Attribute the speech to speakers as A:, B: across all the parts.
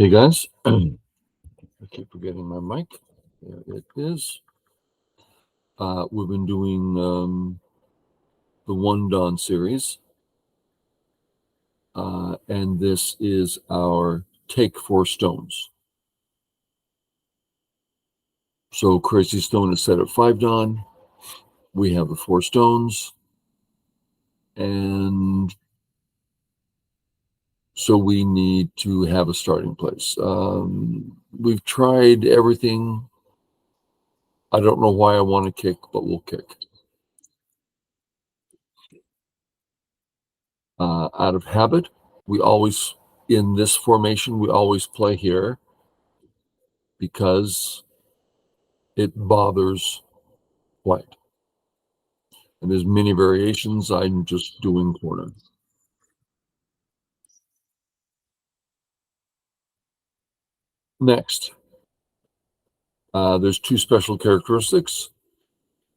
A: Hey guys, I keep forgetting my mic. There it is. We've been doing the One Dawn series, and this is our Take 4 Stones. So Crazy Stone is set at 5 Dawn. We have the 4 stones, and so we need to have a starting place. We've tried everything. I don't know why I want to kick, but we'll kick. Out of habit, in this formation, we always play here because it bothers white. And there's many variations. I'm just doing corner. Next, there's 2 special characteristics.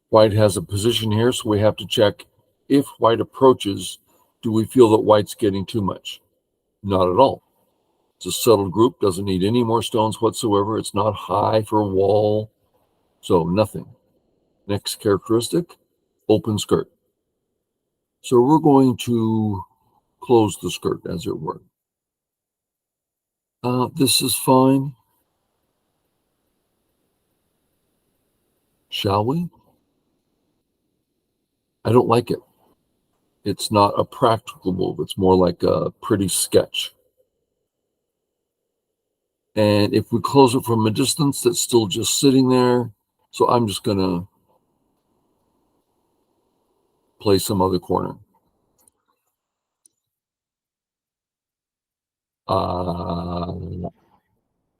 A: White has a position here, so we have to check if white approaches, do we feel that white's getting too much? Not at all. It's a settled group, doesn't need any more stones whatsoever. It's not high for a wall, so nothing. Next characteristic, open skirt. So we're going to close the skirt, as it were. This is fine. Shall we? I don't like it. It's not a practical move. It's more like a pretty sketch. And if we close it from a distance, that's still just sitting there. So I'm just going to play some other corner.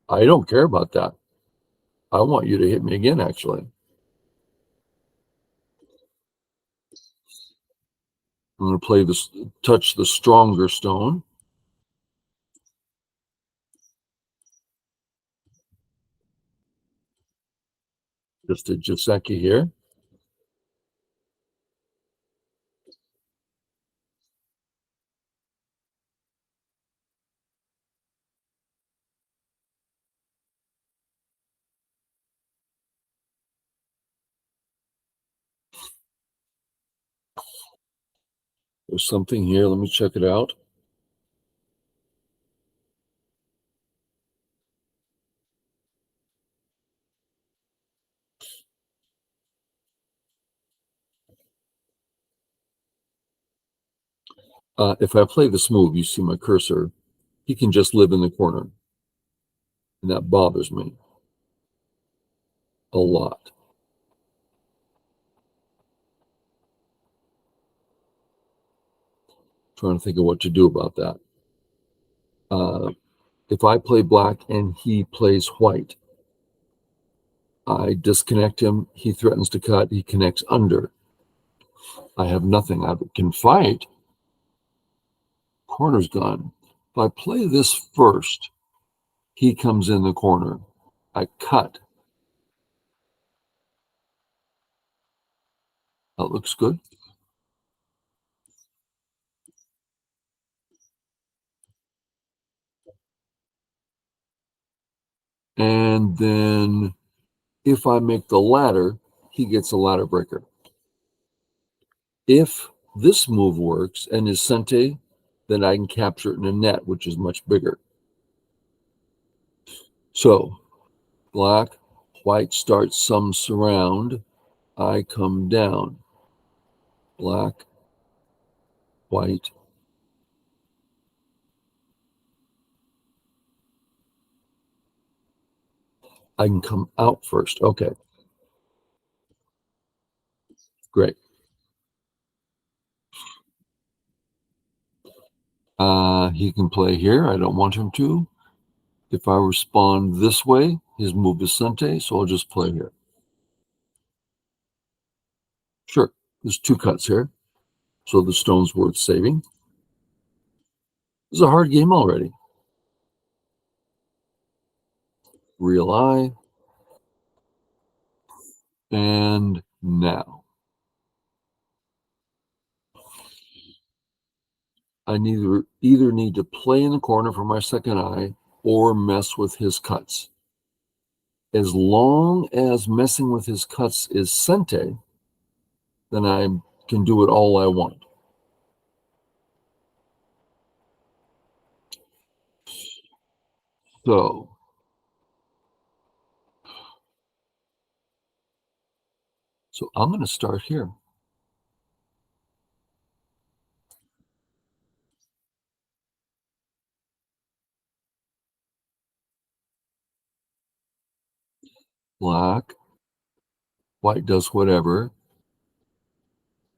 A: I don't care about that. I want you to hit me again, actually. I'm going to play this, touch the stronger stone. Just a Joseki here. There's something here. Let me check it out. If I play this move, you see my cursor, he can just live in the corner. And that bothers me a lot. Trying to think of what to do about that. If I play black and he plays white, I disconnect him. He threatens to cut. He connects under. I have nothing. I can fight. Corner's gone. If I play this first, he comes in the corner. I cut. That looks good. And then if I make the ladder, he gets a ladder breaker. If this move works and is sente, then I can capture it in a net, which is much bigger. So black, white starts some surround. I come down. Black, white. I can come out first. Okay, great. He can play here. I don't want him to. If I respond this way, his move is sente, so I'll just play here. Sure, there's 2 cuts here, so the stone's worth saving. This is a hard game already. Real eye. And now. I either need to play in the corner for my second eye or mess with his cuts. As long as messing with his cuts is sente, then I can do it all I want. So I'm going to start here. Black, white does whatever.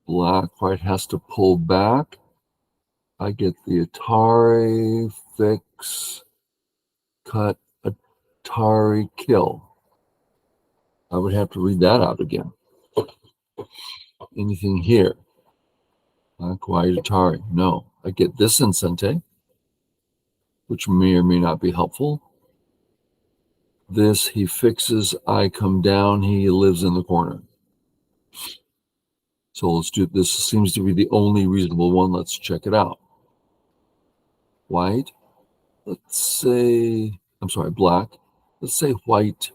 A: Black, white has to pull back. I get the Atari, fix, cut, Atari, kill. I would have to read that out again. Anything here? Black, white, Atari. No. I get this in sente, which may or may not be helpful. This, he fixes, I come down, he lives in the corner. So let's do, this seems to be the only reasonable one. Let's check it out. White, let's say, I'm sorry, black. Let's say white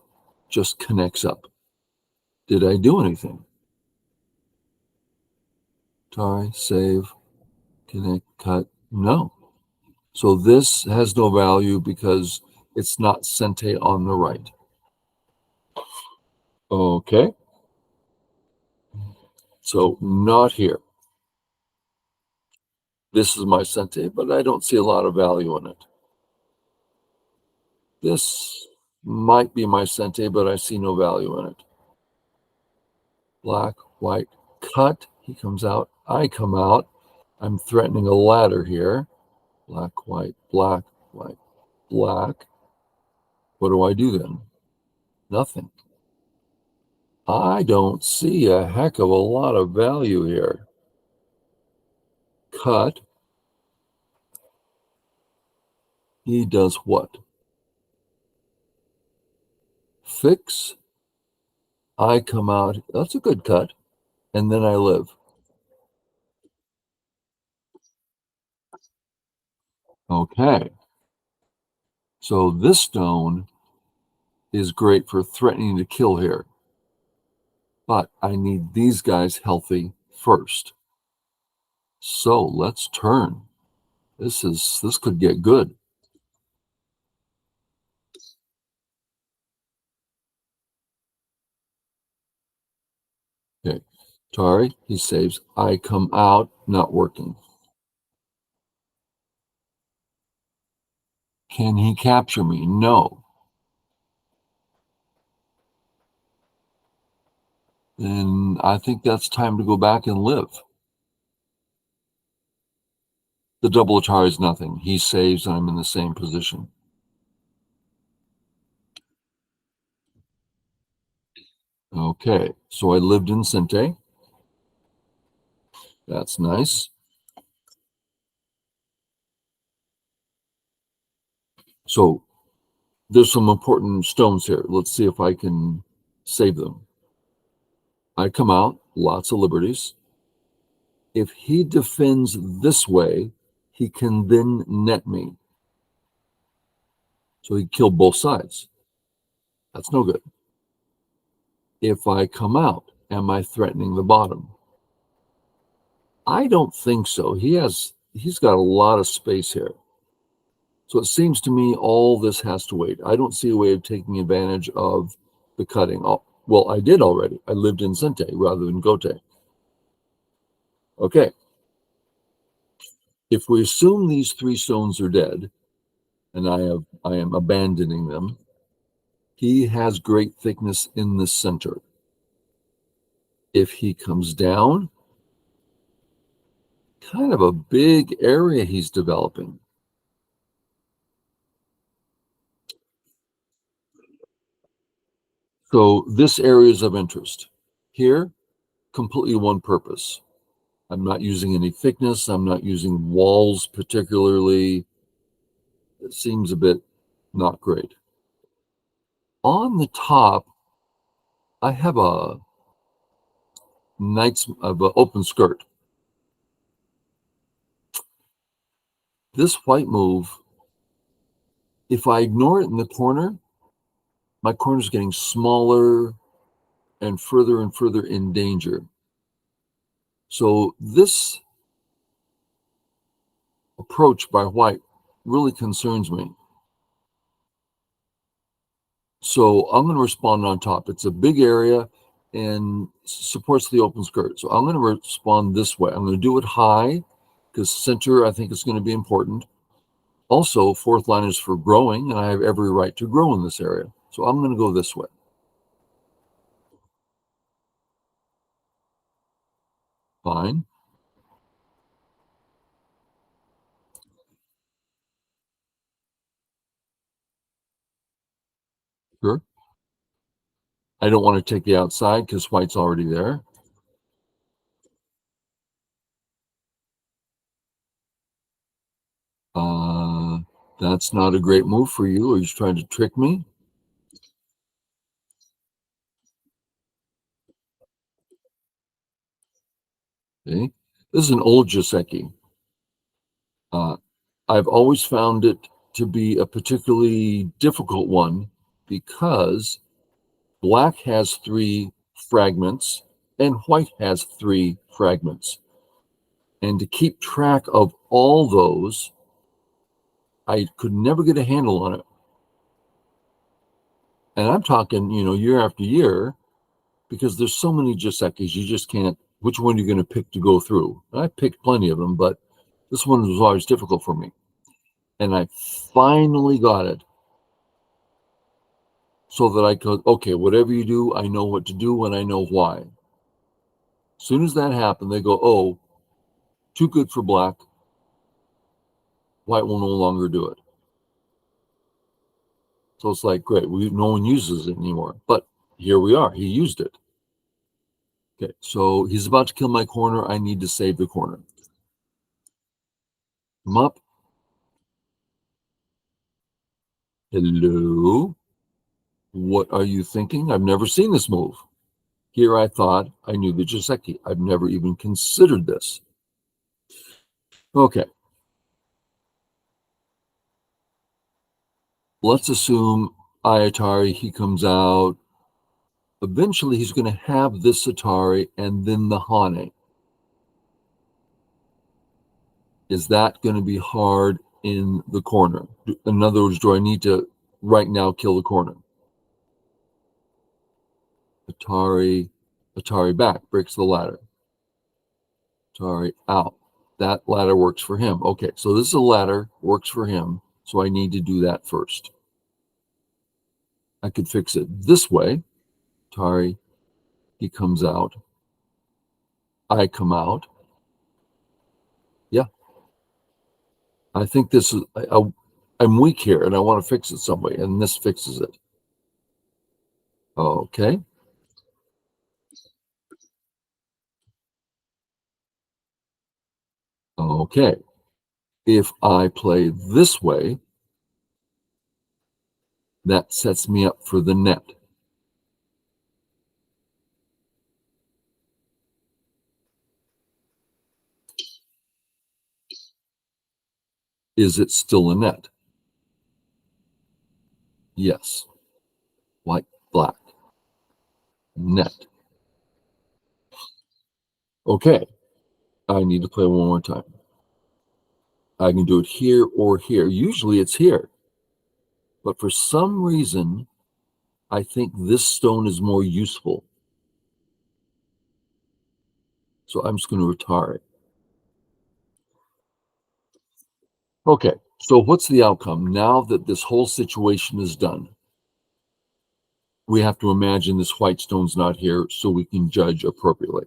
A: just connects up. Did I do anything? Try, save, connect, cut. No. So this has no value because it's not sente on the right. Okay. So not here. This is my sente, but I don't see a lot of value in it. This might be my sente, but I see no value in it. Black, white, cut. He comes out. I come out. I'm threatening a ladder here. Black, white, black, white, black. What do I do then? Nothing. I don't see a heck of a lot of value here. Cut. He does what? Fix. I come out. That's a good cut. And then I live. Okay. So this stone is great for threatening to kill here. But I need these guys healthy first. So let's turn. This could get good. Okay. Tari, he saves. I come out, not working. Can he capture me? No. Then I think that's time to go back and live. The double Atari is nothing. He saves, and I'm in the same position. Okay, so I lived in Sente. That's nice. So there's some important stones here. Let's see if I can save them. I come out, lots of liberties. If he defends this way, he can then net me. So he killed both sides. That's no good. If I come out, am I threatening the bottom? I don't think so. He's got a lot of space here. So it seems to me all this has to wait. I don't see a way of taking advantage of the cutting. Well, I did already. I lived in Sente rather than Gote. Okay. If we assume these three stones are dead, and I am abandoning them, he has great thickness in the center. If he comes down, kind of a big area he's developing. So this area is of interest. Here, completely one purpose. I'm not using any thickness. I'm not using walls particularly. It seems a bit not great. On the top, I have a open skirt. This white move If I ignore it in the corner, my corner's getting smaller and further in danger. So this approach by white really concerns me. So I'm going to respond on top. It's a big area and supports the open skirt. So I'm going to respond this way. I'm going to do it high because center I think is going to be important. Also, fourth line is for growing, and I have every right to grow in this area. So I'm going to go this way. Fine. Sure. I don't want to take the outside because white's already there. Uh, that's not a great move for you. Are you trying to trick me? Okay. This is an old Joseki. Uh, I've always found it to be a particularly difficult one because black has 3 fragments and white has 3 fragments. And to keep track of all those, I could never get a handle on it. And I'm talking, year after year, because there's so many Giuseppes, you just can't, which one are you going to pick to go through? And I picked plenty of them, but this one was always difficult for me. And I finally got it so that I could, okay, whatever you do, I know what to do and I know why. As soon as that happened, they go, oh, too good for black. White will no longer do it. So it's like, great, no one uses it anymore. But here we are. He used it. Okay, so he's about to kill my corner. I need to save the corner. Come up. Hello. What are you thinking? I've never seen this move. Here I thought I knew the Joseki. I've never even considered this. Okay. Let's assume Ayatari, he comes out. Eventually, he's going to have this Atari and then the Hane. Is that going to be hard in the corner? In other words, do I need to right now kill the corner? Atari back, breaks the ladder. Atari out. That ladder works for him. Okay, so this is a ladder, works for him. So I need to do that first. I could fix it this way. Atari, he comes out. I come out. Yeah, I think this is, I'm weak here and I want to fix it some way, and this fixes it. Okay. Okay. If I play this way, that sets me up for the net. Is it still a net? Yes. White, black, net. Okay. I need to play one more time. I can do it here or here. Usually it's here. But for some reason, I think this stone is more useful. So I'm just going to retire it. Okay, so what's the outcome? Now that this whole situation is done, we have to imagine this white stone's not here so we can judge appropriately.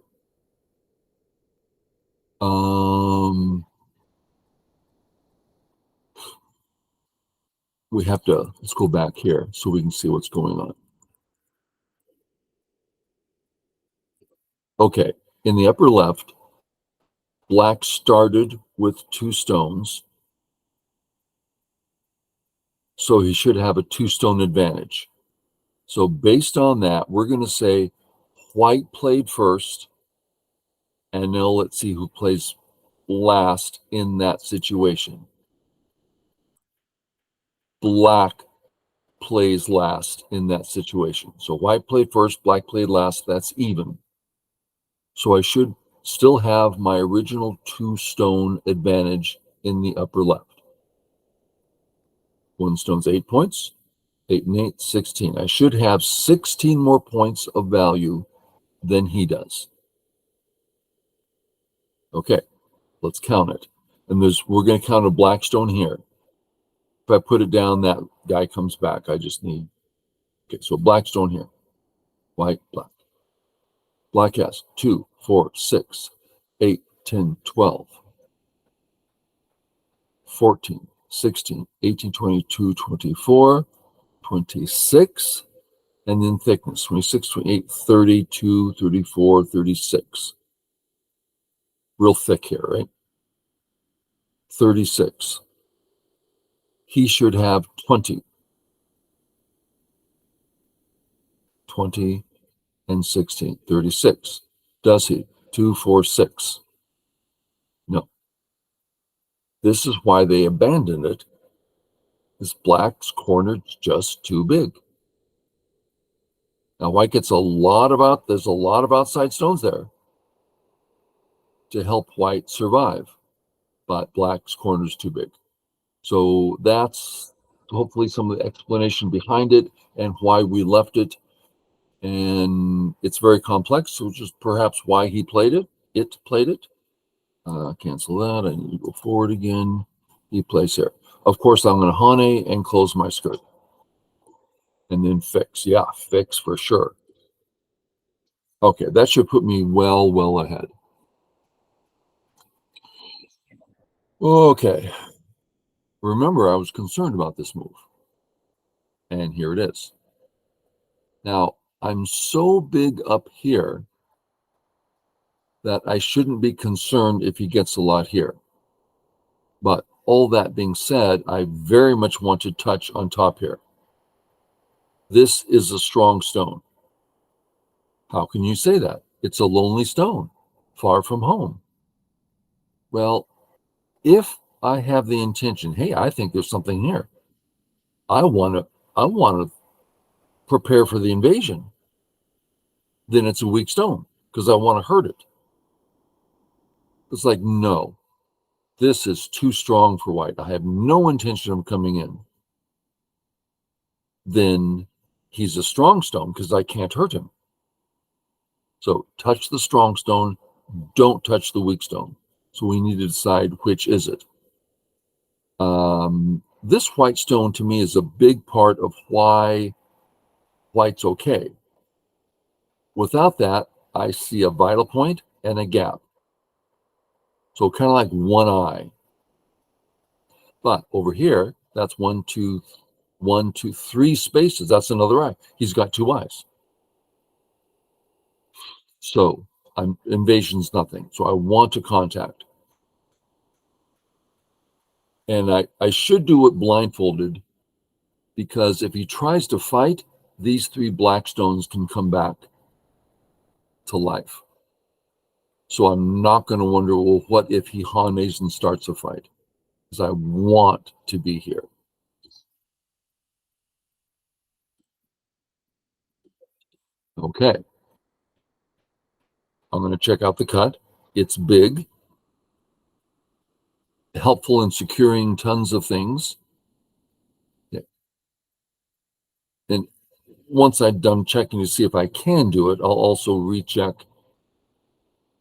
A: We have to, let's go back here so we can see what's going on. Okay, in the upper left, black started with 2 stones. So he should have a 2-stone advantage. So based on that, we're going to say white played first, and now let's see who plays last in that situation. black plays last in that situation. So white played first, black played last. That's even. So I should still have my original 2-stone advantage in the upper left. 1 stone's 8 points. 8 and 8, 16. I should have 16 more points of value than he does. Okay, let's count it. And we're going to count a black stone here. If I put it down, that guy comes back. I just need, okay, so black stone here. White, black. Black has 2, 4, 6, 8, 10, 12, 14, 16, 18, 22, 24, 26, and then thickness, 26, 28, 32, 34, 36. Real thick here, right? 36. He should have 20. 20 and 16, 36. Does he? 2, 4, 6. No. This is why they abandoned it. This black's corner just too big. Now white gets there's a lot of outside stones there to help white survive, but black's corner is too big. So that's hopefully some of the explanation behind it and why we left it. And it's very complex, so just perhaps why he played it. It played it. Cancel that. I need to go forward again. He plays here. Of course, I'm going to hane and close my skirt. And then fix. Yeah, fix for sure. Okay, that should put me well ahead. Okay. Remember, I was concerned about this move. And here it is. Now, I'm so big up here that I shouldn't be concerned if he gets a lot here. But all that being said, I very much want to touch on top here. This is a strong stone. How can you say that? It's a lonely stone, far from home. Well, if I have the intention, hey, I think there's something here. I want to prepare for the invasion. Then it's a weak stone because I want to hurt it. It's like, no, this is too strong for white. I have no intention of coming in. Then he's a strong stone because I can't hurt him. So touch the strong stone, don't touch the weak stone. So we need to decide which is it. This white stone to me is a big part of why white's okay. Without that, I see a vital point and a gap. So kind of like one eye. But over here, that's 1, 2, 3 spaces. That's another eye. He's got 2 eyes. So invasion's nothing. So I want to contact. And I should do it blindfolded because if he tries to fight, these 3 black stones can come back to life. So I'm not going to wonder, well, what if he hanes and starts a fight? Because I want to be here. Okay. I'm going to check out the cut. It's big, helpful in securing tons of things. Yeah. And once I'm done checking to see if I can do it, I'll also recheck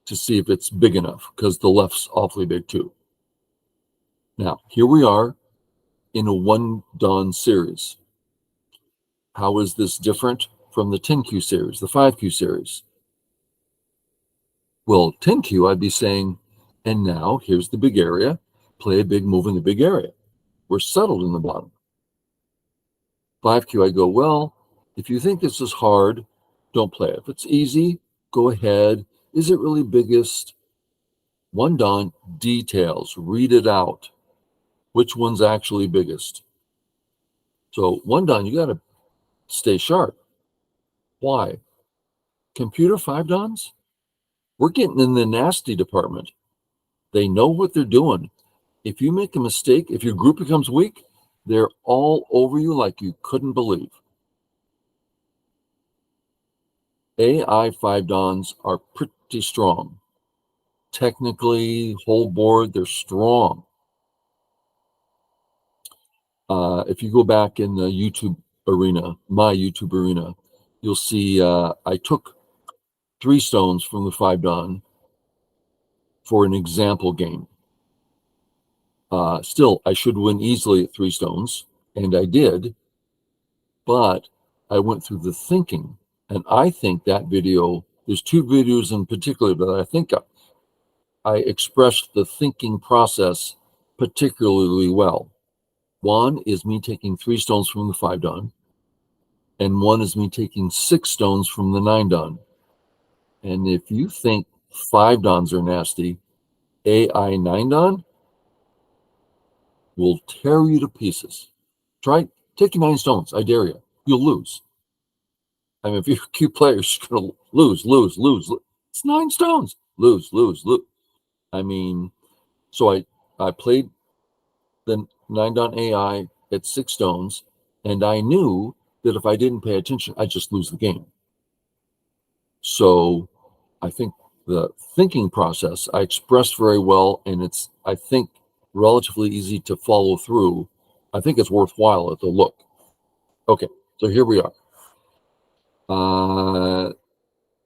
A: to see if it's big enough because the left's awfully big too. Now, here we are in a 1-dan series. How is this different from the 10Q series, the 5Q series? Well, 10Q, I'd be saying, and now here's the big area. Play a big move in the big area. We're settled in the bottom. 5Q, I go, well, if you think this is hard, don't play it. If it's easy, go ahead. Is it really biggest? 1-dan, details, read it out. Which one's actually biggest? So 1-dan, you got to stay sharp. Why? Computer 5-dans? We're getting in the nasty department. They know what they're doing. If you make a mistake, if your group becomes weak, They're all over you like you couldn't believe. AI 5 Dons are pretty strong. Technically, whole board, they're strong. If you go back in the YouTube arena, my YouTube arena, you'll see I took 3 stones from the 5 Don for an example game. Still, I should win easily at 3 stones, and I did, but I went through the thinking, and I think that video, there's 2 videos in particular that I think I expressed the thinking process particularly well. One is me taking 3 stones from the 5 Don, and one is me taking 6 stones from the 9 Don. And if you think 5 Dons are nasty, AI 9 Don will tear you to pieces. Try taking 9 stones. I dare you. You'll lose. I mean, if you're a cute player, you're just going to lose. It's 9 stones. Lose. I mean, so I played the 9 Don AI at 6 stones, and I knew that if I didn't pay attention, I'd just lose the game. So I think the thinking process I expressed very well, and it's, I think, relatively easy to follow through. I think it's worthwhile at the look. Okay, so here we are.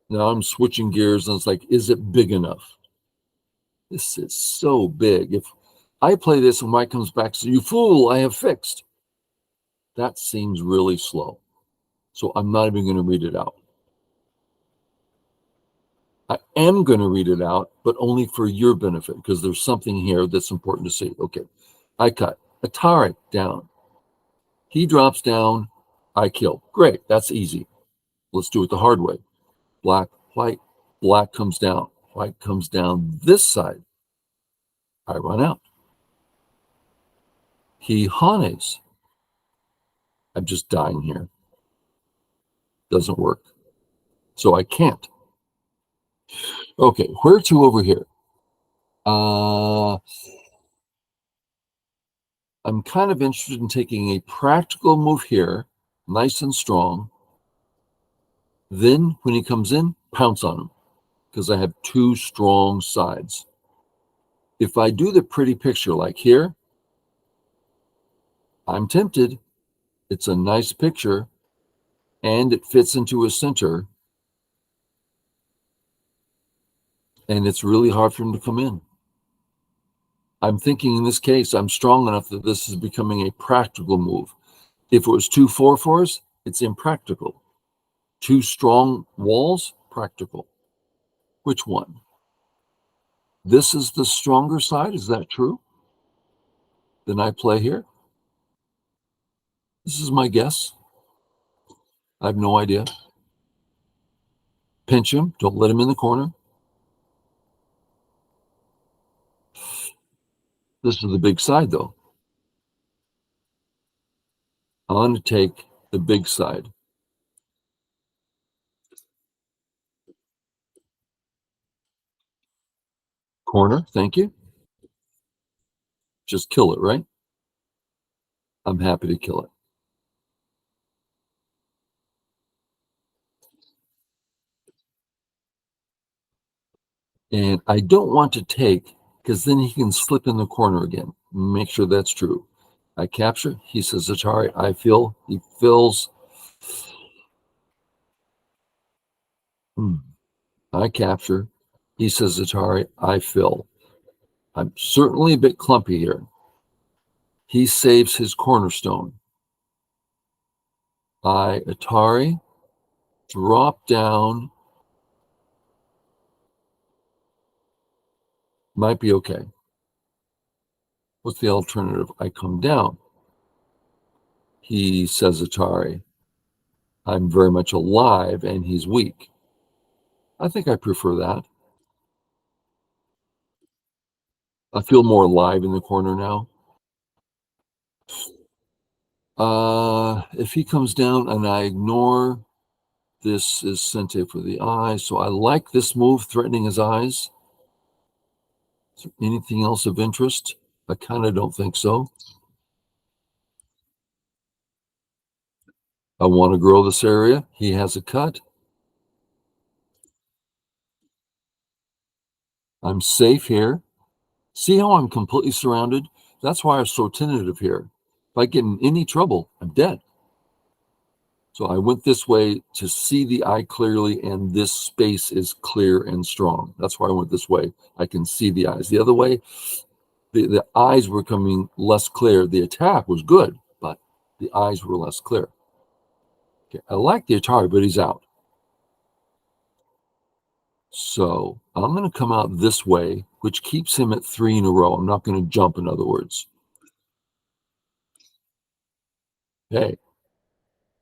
A: Now I'm switching gears, and it's like, is it big enough? This is so big. If I play this and Mike comes back, so you fool, I have fixed. That seems really slow. So I'm not even going to read it out. I am going to read it out, but only for your benefit, because there's something here that's important to see. Okay, I cut. Atari down. He drops down. I kill. Great, that's easy. Let's do it the hard way. Black, white, black comes down. White comes down this side. I run out. He hanes. I'm just dying here. Doesn't work. So I can't. Okay, where to over here? I'm kind of interested in taking a practical move here, nice and strong. Then when he comes in, pounce on him, because I have 2 strong sides. If I do the pretty picture like here, I'm tempted. It's a nice picture, and it fits into a center, and it's really hard for him to come in. I'm thinking in this case, I'm strong enough that this is becoming a practical move. If it was 2 4/4s, it's impractical. 2 strong walls, practical. Which one? This is the stronger side, is that true? Then I play here. This is my guess. I have no idea. Pinch him, don't let him in the corner. This is the big side, though. I'm going to take the big side. Corner, thank you. Just kill it, right? I'm happy to kill it. And I don't want to take, because then he can slip in the corner again. Make sure that's true. I capture. He says, Atari, I fill. He fills. I capture. He says, Atari, I fill. I'm certainly a bit clumpy here. He saves his cornerstone. I, Atari, drop down. Might be okay. What's the alternative? I come down. He says, Atari, I'm very much alive, and he's weak. I think I prefer that. I feel more alive in the corner now. If he comes down and I ignore, this is Sente for the eye. So I like this move, threatening his eyes. Is there anything else of interest? I kind of don't think so. I want to grow this area. He has a cut. I'm safe here. See how I'm completely surrounded? That's why I'm so tentative here. If I get in any trouble, I'm dead. So I went this way to see the eye clearly, and this space is clear and strong. That's why I went this way. I can see the eyes. The other way, the eyes were coming less clear. The attack was good, but the eyes were less clear. Okay, I like the Atari, but he's out. So I'm going to come out this way, which keeps him at 3 in a row. I'm not going to jump, in other words. Hey,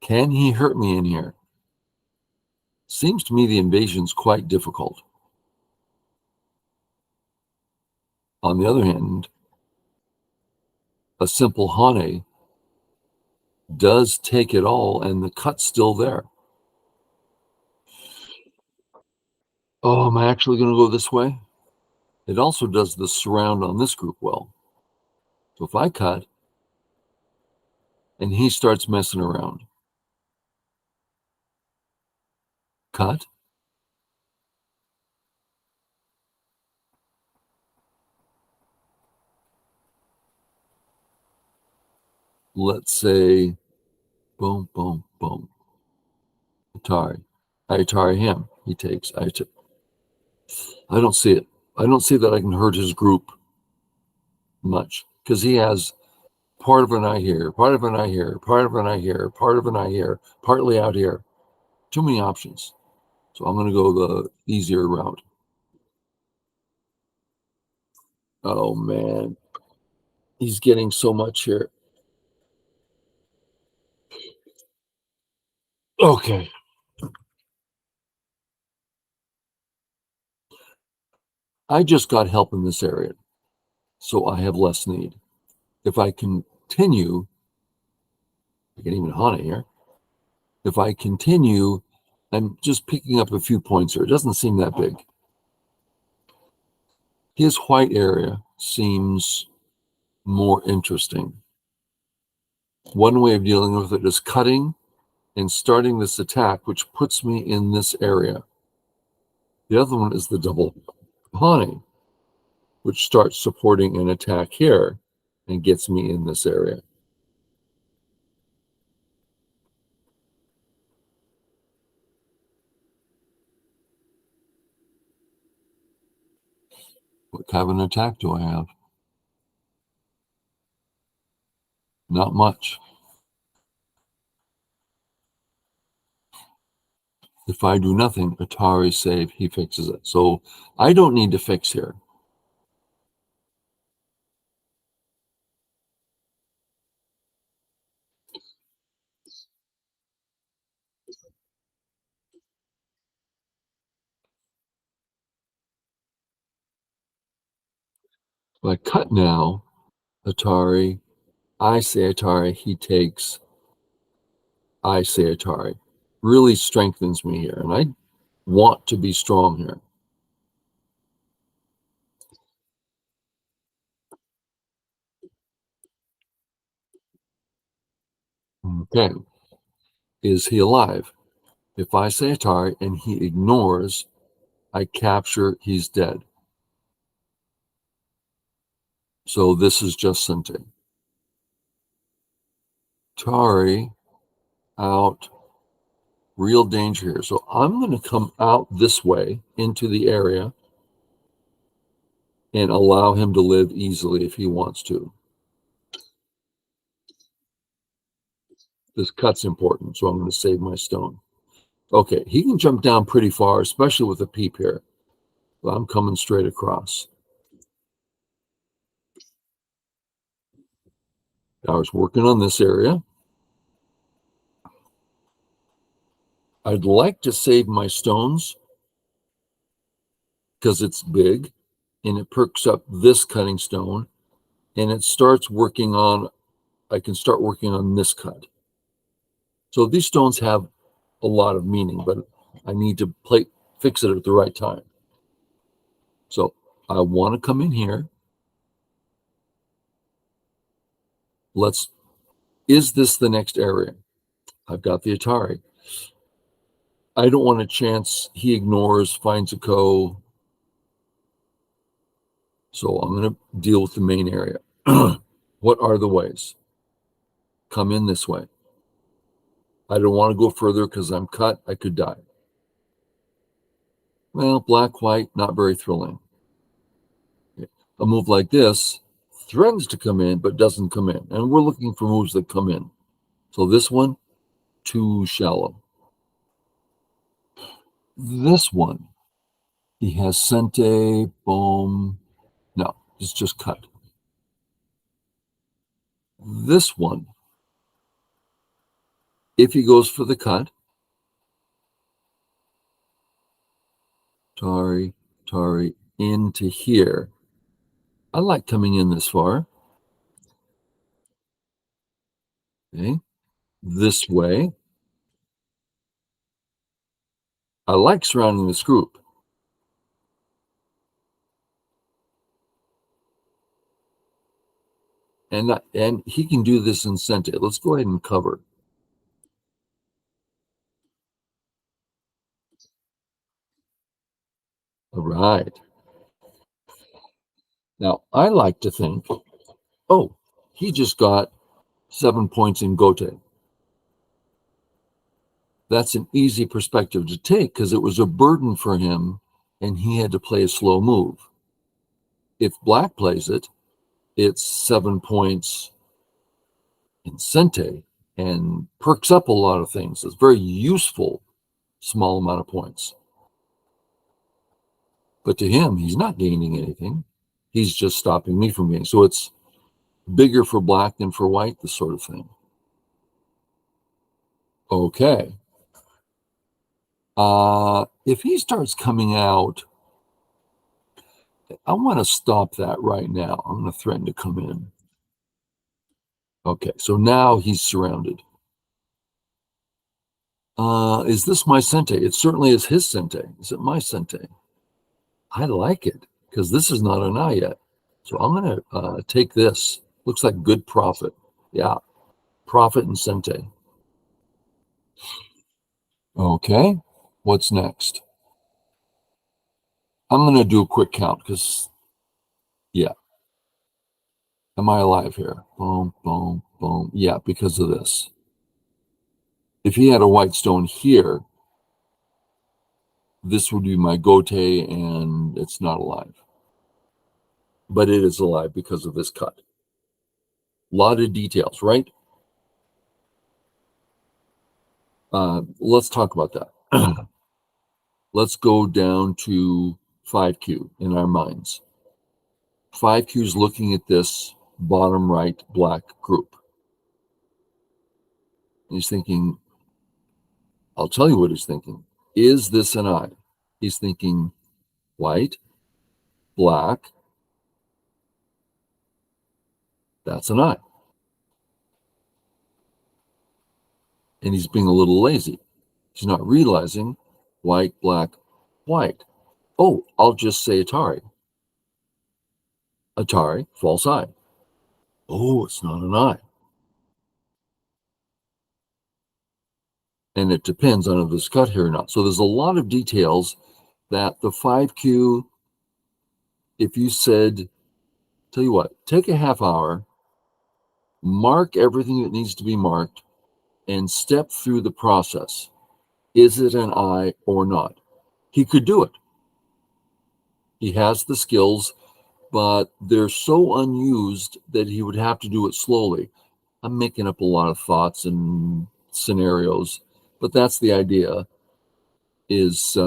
A: can he hurt me in here? Seems to me the invasion's quite difficult. On the other hand, a simple Hane does take it all, and the cut's still there. Oh, am I actually going to go this way? It also does the surround on this group well. So if I cut, and he starts messing around, cut, let's say, boom, boom, boom, Atari. I Atari him. He takes. I don't see it. I don't see that I can hurt his group much because he has part of an eye here, part of an eye here, part of an eye here, part of an eye here, partly out here. Too many options. So I'm going to go the easier route. Oh, man. He's getting so much here. Okay. I just got help in this area, so I have less need. If I continue, I can even Hana here. If I continue, I'm just picking up a few points here. It doesn't seem that big. His white area seems more interesting. One way of dealing with it is cutting and starting this attack, which puts me in this area. The other one is the double Hani, which starts supporting an attack here and gets me in this area. What kind of an attack do I have? Not much. If I do nothing, Atari save, he fixes it. So I don't need to fix here. If I cut now, Atari, I say Atari, he takes, I say Atari. Really strengthens me here. And I want to be strong here. Okay. Is he alive? If I say Atari and he ignores, I capture, he's dead. So this is just Sente. Atari out, real danger here. So I'm going to come out this way into the area and allow him to live easily if he wants to. This cut's important, so I'm going to save my stone. Okay, he can jump down pretty far, especially with a peep here. But I'm coming straight across. I was working on this area. I'd like to save my stones because it's big and it perks up this cutting stone and it starts working on, I can start working on this cut. So these stones have a lot of meaning, but I need to fix it at the right time. So I want to come in here. Is this the next area? I've got the Atari. I don't want a chance he ignores, finds a co. So I'm going to deal with the main area. What are the ways? Come in this way. I don't want to go further because I'm cut. I could die. Well, black, white, not very thrilling. A move like this threatens to come in, but doesn't come in. And we're looking for moves that come in. So this one, too shallow. This one, he has Sente, boom. No, it's just cut. This one, if he goes for the cut, Tari, Tari, into here. I like coming in this far. Okay. This way. I like surrounding this group. And he can do this in Sente. Let's go ahead and cover. All right. Now, I like to think, oh, he just got 7 points in Gote. That's an easy perspective to take because it was a burden for him and he had to play a slow move. If black plays it, it's 7 points in Sente and perks up a lot of things. It's very useful, small amount of points. But to him, he's not gaining anything. He's just stopping me from gaining. So it's bigger for black than for white, this sort of thing. Okay. If he starts coming out, I want to stop that right now. I'm going to threaten to come in. Okay, so now he's surrounded. Is this my Sente? It certainly is his Sente. Is it my Sente? I like it because this is not an eye yet. So I'm going to take this. Looks like good profit. Yeah, profit and Sente. Okay, what's next? I'm going to do a quick count because, yeah. Am I alive here? Boom, boom, boom. Yeah, because of this. If he had a white stone here, this would be my Gote, and it's not alive. But it is alive because of this cut. A lot of details, right? Let's talk about that. Let's go down to 5Q in our minds. 5Q is looking at this bottom right black group. He's thinking, I'll tell you what he's thinking. Is this an eye? He's thinking white, black. That's an eye. And he's being a little lazy. He's not realizing white, black, white. Oh, I'll just say Atari. Atari, false eye. Oh, it's not an eye. And it depends on if it's cut here or not. So there's a lot of details that the 5Q, if you said, tell you what, take a half hour, mark everything that needs to be marked, and step through the process. Is it an eye or not? He could do it. He has the skills, but they're so unused that he would have to do it slowly. I'm making up a lot of thoughts and scenarios, but that's the idea, is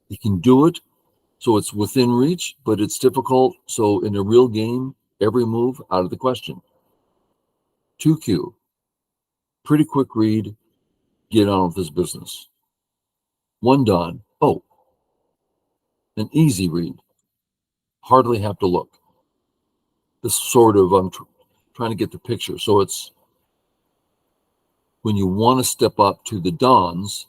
A: he can do it, so it's within reach, but it's difficult. So in a real game, every move out of the question. 2Q, pretty quick read, get on with this business. 1 done. Oh, an easy read. Hardly have to look. This sort of, I'm trying to get the picture. So it's when you want to step up to the dons,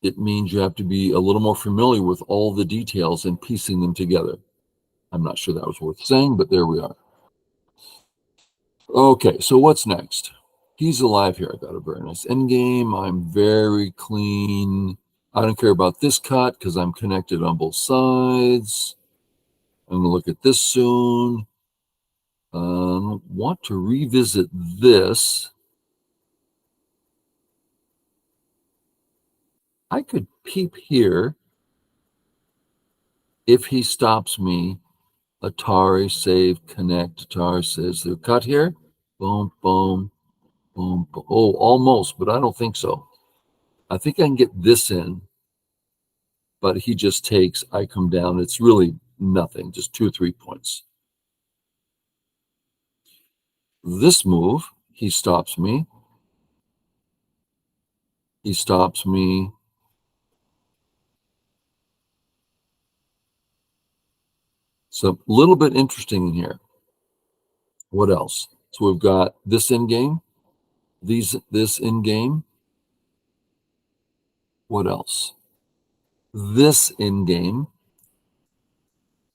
A: it means you have to be a little more familiar with all the details and piecing them together. I'm not sure that was worth saying, but there we are. Okay, so what's next? He's alive here. I got a very nice endgame. I'm very clean. I don't care about this cut because I'm connected on both sides. I'm going to look at this soon. Want to revisit this. I could peep here if he stops me. Atari, save, connect. Atari says the cut here. Boom, boom, boom, boom. Oh, almost, but I don't think so. I think I can get this in, but he just takes, I come down. It's really nothing, just 2 or 3 points. This move, he stops me. He stops me. So a little bit interesting in here. What else? So we've got this in game, this in game. What else? This in game.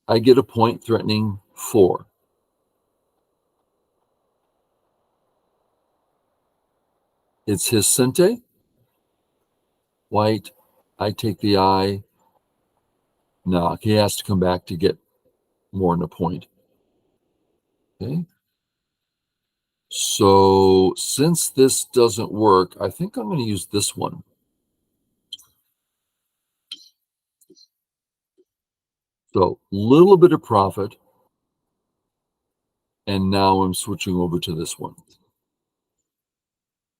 A: I get a point threatening 4. It's his sente. White. I take the eye. No, he has to come back to get more than a point. Okay. So since this doesn't work, I think I'm going to use this one. So a little bit of profit. And now I'm switching over to this one.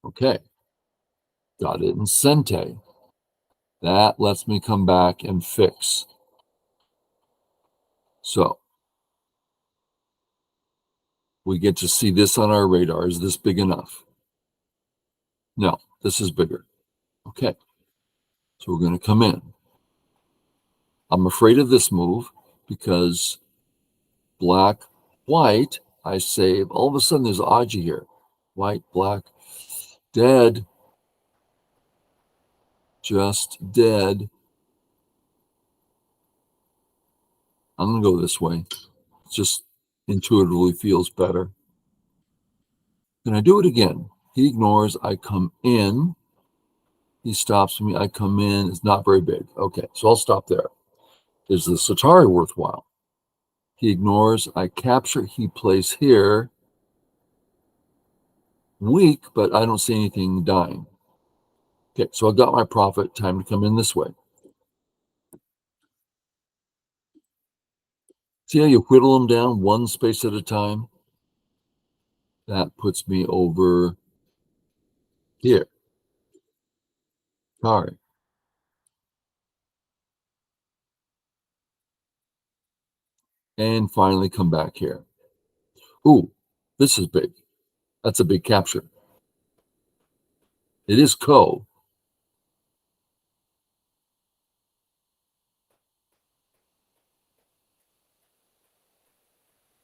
A: Okay. Got it in Sente. That lets me come back and fix. So we get to see this on our radar. Is this big enough? No, this is bigger. Okay. So we're going to come in. I'm afraid of this move because black, white, I save. All of a sudden there's Aji here. White, black, dead. Just dead. I'm going to go this way. It just intuitively feels better. Can I do it again? He ignores. I come in. He stops me. I come in. It's not very big. Okay, so I'll stop there. Is the Satari worthwhile? He ignores. I capture. He plays here. Weak, but I don't see anything dying. Okay, so I got my profit. Time to come in this way. See how you whittle them down one space at a time? That puts me over here. Sorry. And finally come back here. Ooh, this is big. That's a big capture. It is co.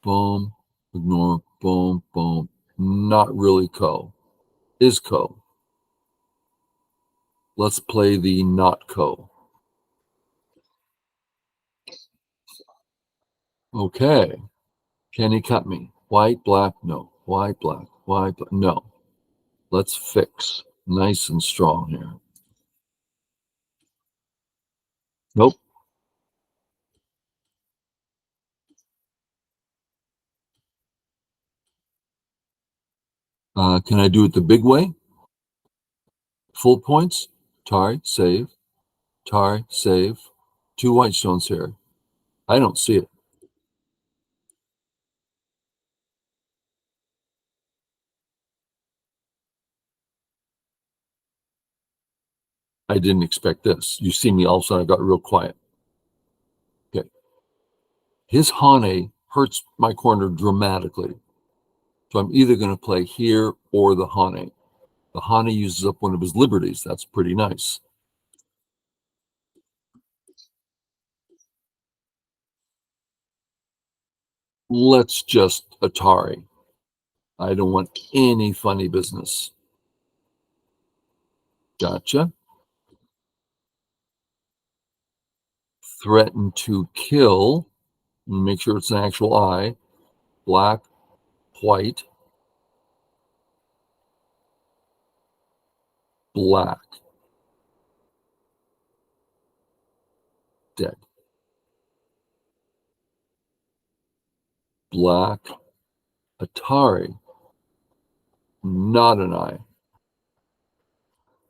A: Boom, ignore, boom, boom. Not really co. Is co. Let's play the not co. Okay. Can he cut me? White, black, no. White, black, white, black, no. Let's fix. Nice and strong here. Nope. Can I do it the big way? Full points? Tar, save. Tar, save. 2 white stones here. I don't see it. I didn't expect this. You see me all of a sudden I got real quiet. Okay. His Hane hurts my corner dramatically. So I'm either going to play here or the Hane. The Hane uses up one of his liberties. That's pretty nice. Let's just Atari. I don't want any funny business. Gotcha. Threaten to kill. Make sure it's an actual eye. Black, white. Black. Dead. Black. Atari. Not an eye.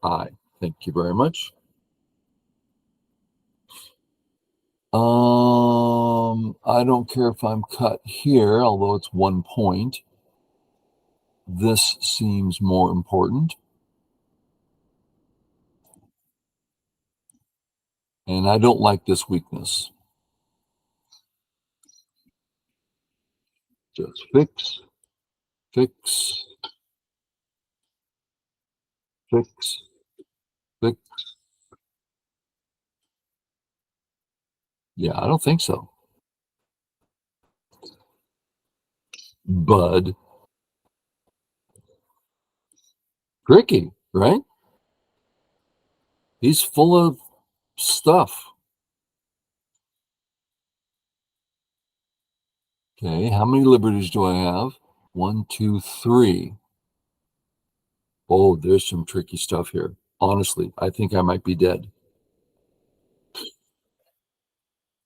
A: Eye. Thank you very much. I don't care if I'm cut here, although it's 1 point. This seems more important. And I don't like this weakness. Just fix, fix, fix, fix. Yeah, I don't think so. Bud. Tricky, right? He's full of stuff. Okay, how many liberties do I have? 1, 2, 3. Oh, there's some tricky stuff here. Honestly, I think I might be dead.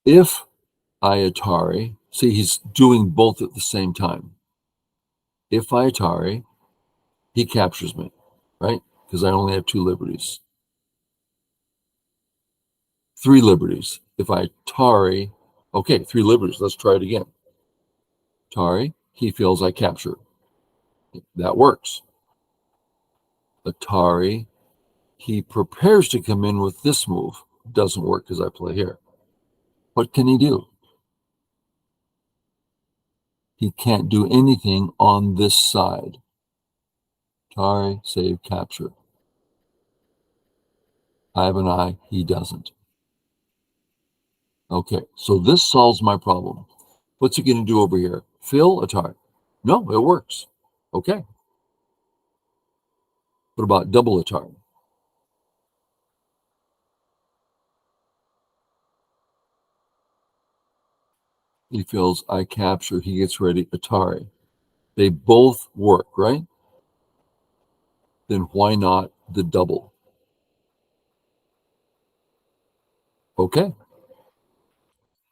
A: If I Atari, see, he's doing both at the same time. If I Atari, he captures me, right? Because I only have 2 liberties. 3 liberties. If I Atari, okay, 3 liberties. Let's try it again. Atari, he feels I capture. That works. Atari, he prepares to come in with this move. Doesn't work because I play here. What can he do? He can't do anything on this side. Atari, save, capture. I have an eye, he doesn't. Okay, so this solves my problem. What's he going to do over here? Fill Atari. No, it works. Okay. What about double Atari? He feels I capture, he gets ready, Atari. They both work, right? Then why not the double? Okay.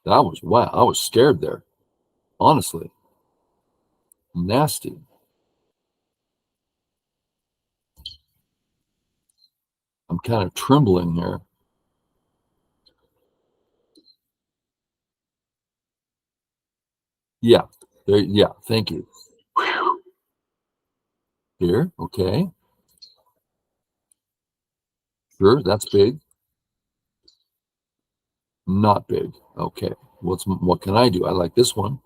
A: That was, wow, I was scared there. Honestly. Nasty. I'm kind of trembling here. Yeah. There, yeah, thank you. Here, okay. Sure, that's big. Not big. Okay. What can I do? I like this one.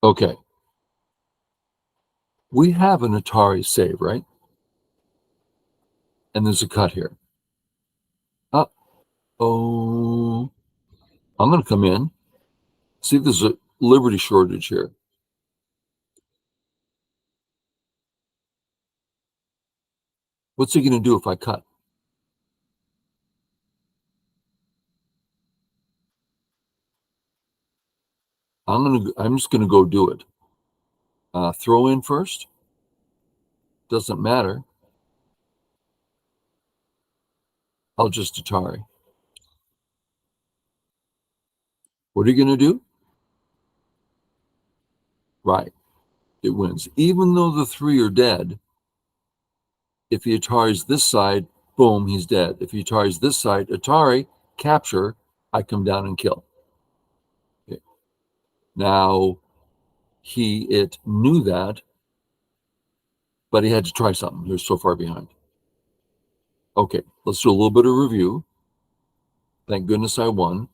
A: Okay. We have an Atari save, right? And there's a cut here. Oh, I'm going to come in. See, there's a liberty shortage here. What's he going to do if I cut? I'm just going to go do it. Throw in first. Doesn't matter. I'll just Atari. What are you going to do? Right. It wins. Even though the 3 are dead, if he Ataris this side, boom, he's dead. If he Ataris this side, Atari, capture, I come down and kill. Okay. Now, it knew that, but he had to try something. He was so far behind. Okay, let's do a little bit of review. Thank goodness I won.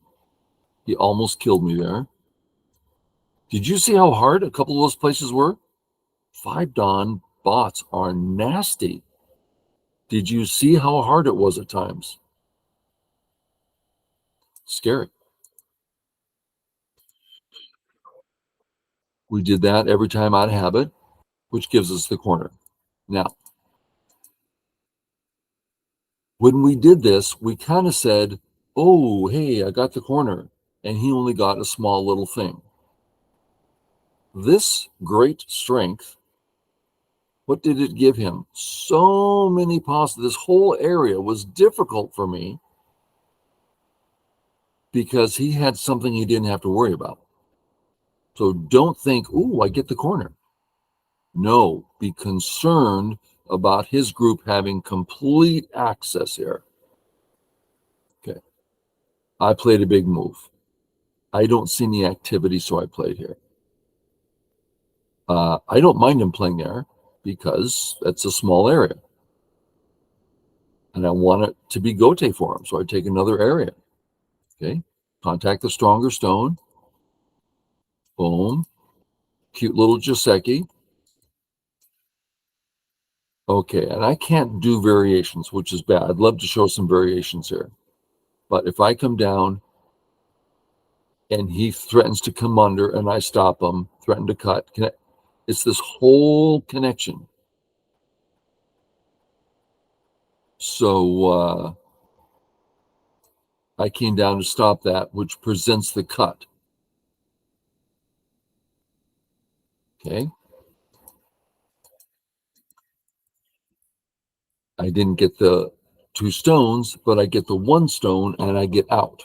A: He almost killed me there. Did you see how hard a couple of those places were? 5-Don bots are nasty. Did you see how hard it was at times? Scary. We did that every time out of habit, which gives us the corner. Now, when we did this, we kind of said, oh, hey, I got the corner. And he only got a small little thing. this great strength, what did it give him? So many possible. This whole area was difficult for me because he had something he didn't have to worry about. So don't think, ooh, I get the corner. No, be concerned about his group having complete access here. Okay. I played a big move. I don't see any activity, so I played here. I don't mind him playing there because it's a small area. And I want it to be Gote for him, so I take another area. Okay. Contact the stronger stone. Boom. Cute little Joseki. Okay, and I can't do variations, which is bad. I'd love to show some variations here. But if I come down and he threatens to come under and I stop him, threaten to cut, it's this whole connection. So I came down to stop that, which presents the cut. Okay. I didn't get the 2 stones, but I get the 1 stone and I get out.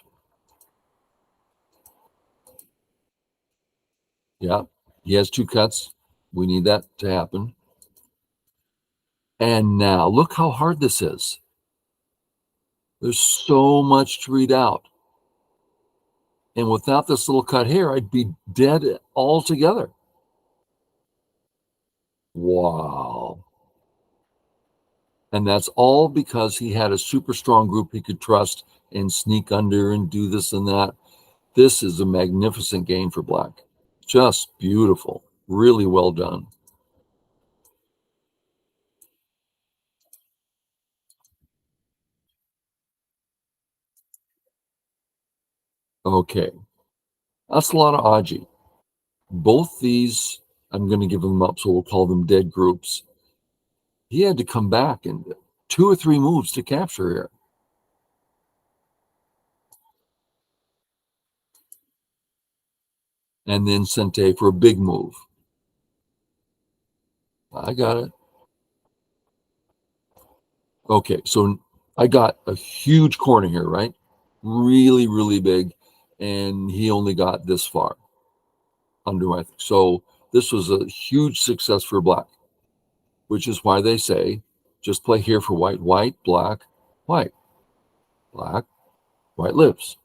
A: Yeah, he has 2 cuts. We need that to happen. And now look how hard this is. There's so much to read out. And without this little cut here, I'd be dead altogether. Wow. And that's all because he had a super strong group he could trust and sneak under and do this and that. This is a magnificent game for black. Just beautiful. Really well done. Okay. That's a lot of Aji. Both these, I'm going to give them up, so we'll call them dead groups. He had to come back in 2 or 3 moves to capture here. And then Sente for a big move. I got it. Okay, so I got a huge corner here, right? Really, really big. And he only got this far under my thing. So this was a huge success for black, which is why they say just play here for white, white, black, white, black, white lives.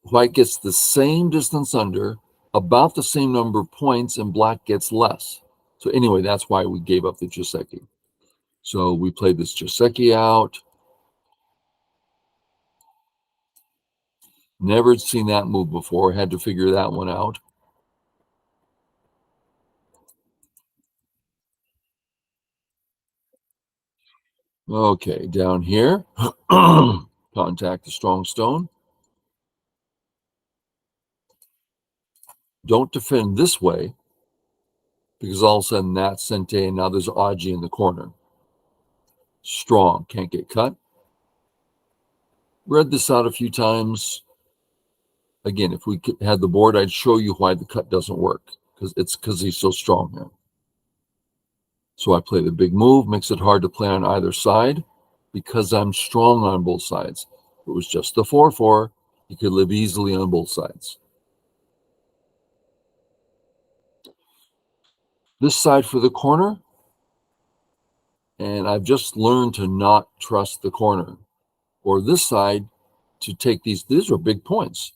A: White gets the same distance under, about the same number of points, and black gets less. So anyway, that's why we gave up the Joseki. So we played this Joseki out. Never seen that move before. Had to figure that one out. Okay, down here, contact the strong stone. Don't defend this way because all of a sudden that's Sente and now there's Aji in the corner. Strong, can't get cut. Read this out a few times. Again, if we had the board, I'd show you why the cut doesn't work because he's so strong here. So I play the big move, makes it hard to play on either side because I'm strong on both sides. If it was just the 4-4, you could live easily on both sides. This side for the corner, and I've just learned to not trust the corner. Or this side to take these are big points.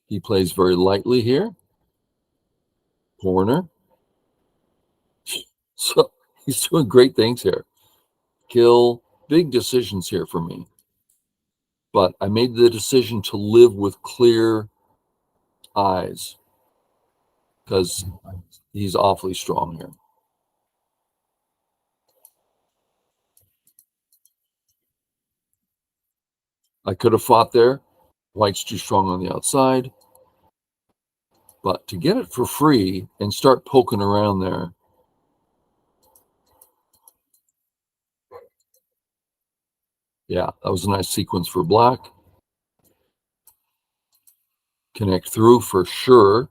A: He plays very lightly here. Corner. So he's doing great things here. Kill, big decisions here for me. But I made the decision to live with clear eyes because he's awfully strong here. I could have fought there. White's too strong on the outside. But to get it for free and start poking around there, yeah, that was a nice sequence for black. Connect through for sure.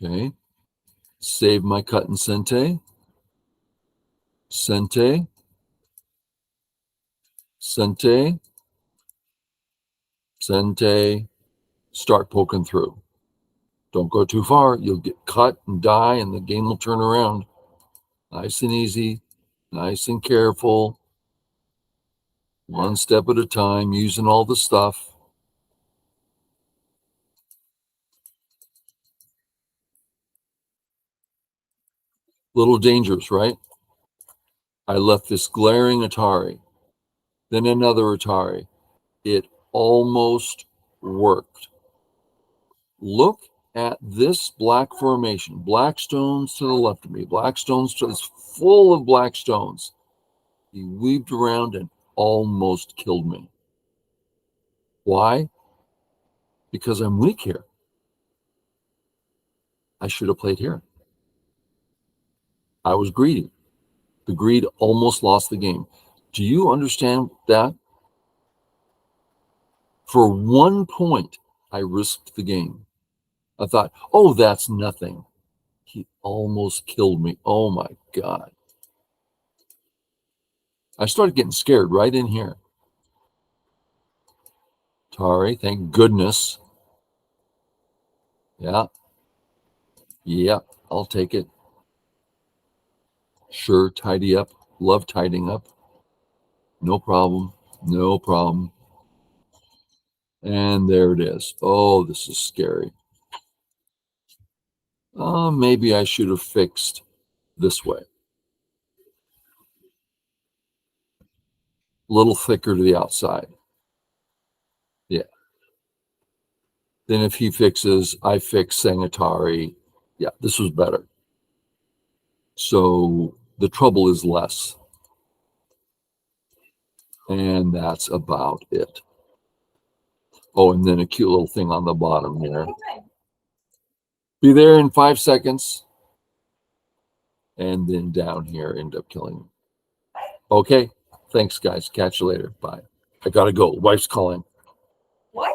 A: Okay. Save my cut and sente. Sente. Sente. Sente. Start poking through. Don't go too far. You'll get cut and die, and the game will turn around. Nice and easy. Nice and careful. One step at a time, using all the stuff. Little dangerous, right? I left this glaring Atari, then another Atari. It almost worked. Look at this black formation. Black stones to the left of me. Black stones to it's full of black stones. He weaved around and almost killed me. Why? Because I'm weak here. I should have played here. I was greedy. The greed almost lost the game. Do you understand that? For 1 point, I risked the game. I thought, oh, that's nothing. He almost killed me. Oh my God. I started getting scared right in here. Tari, thank goodness. Yeah. Yeah, I'll take it. Sure, tidy up. Love tidying up. No problem. No problem. And there it is. Oh, this is scary. Maybe I should have fixed this way. A little thicker to the outside. Yeah. Then if he fixes, I fix Sangatari. Yeah, this was better. So the trouble is less. And that's about it. Oh, and then a cute little thing on the bottom there. Be there in 5 seconds. And then down here, end up killing him. Okay. Thanks, guys. Catch you later. Bye. I got to go. Wife's calling.
B: What?